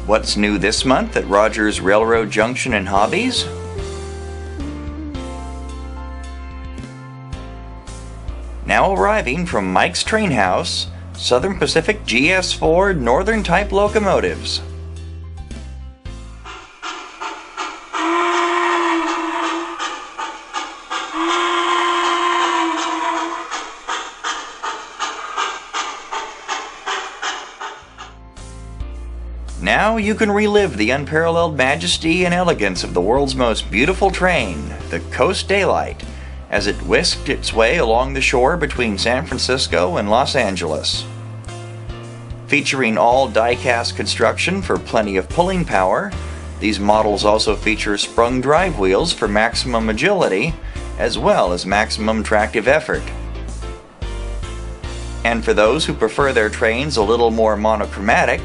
What's new this month at Rogers Railroad Junction and Hobbies? Now arriving from Mike's Train House, Southern Pacific GS4 Northern Type locomotives. Now you can relive the unparalleled majesty and elegance of the world's most beautiful train, the Coast Daylight, as it whisked its way along the shore between San Francisco and Los Angeles. Featuring all die-cast construction for plenty of pulling power, these models also feature sprung drive wheels for maximum agility, as well as maximum tractive effort. And for those who prefer their trains a little more monochromatic,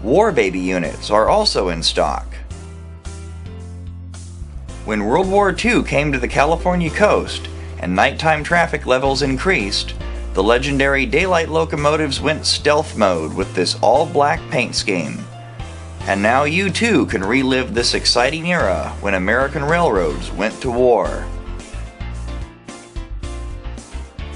War Baby units are also in stock. When World War II came to the California coast and nighttime traffic levels increased, the legendary Daylight locomotives went stealth mode with this all-black paint scheme. And now you too can relive this exciting era when American railroads went to war.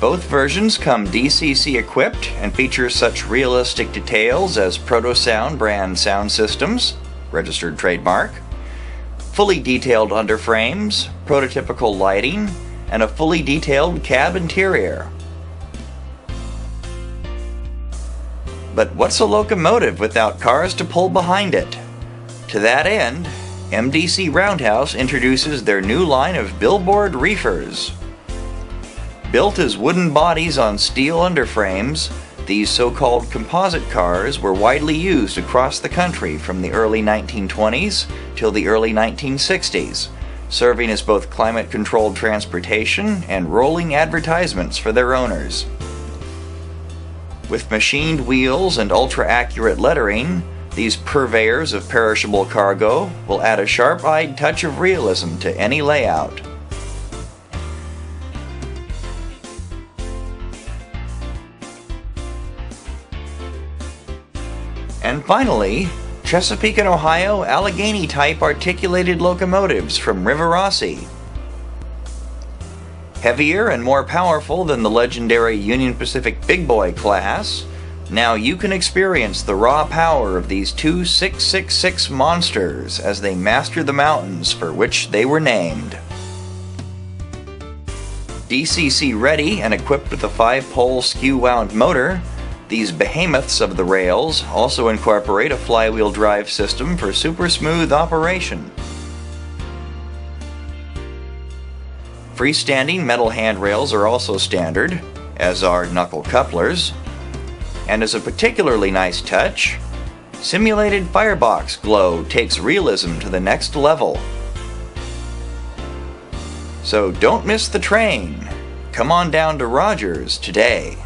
Both versions come DCC equipped and feature such realistic details as Proto-Sound brand sound systems, registered trademark, fully detailed underframes, prototypical lighting, and a fully detailed cab interior. But what's a locomotive without cars to pull behind it? To that end, MDC Roundhouse introduces their new line of billboard reefers. Built as wooden bodies on steel underframes, these so-called composite cars were widely used across the country from the early 1920s till the early 1960s, serving as both climate-controlled transportation and rolling advertisements for their owners. With machined wheels and ultra-accurate lettering, these purveyors of perishable cargo will add a sharp-eyed touch of realism to any layout. And finally, Chesapeake and Ohio Allegheny-type articulated locomotives from Rivarossi. Heavier and more powerful than the legendary Union Pacific Big Boy class, now you can experience the raw power of these two 666 monsters as they master the mountains for which they were named. DCC ready and equipped with a 5-pole skew-wound motor, these behemoths of the rails also incorporate a flywheel drive system for super smooth operation. Freestanding metal handrails are also standard, as are knuckle couplers, and as a particularly nice touch, simulated firebox glow takes realism to the next level. So don't miss the train. Come on down to Rogers today.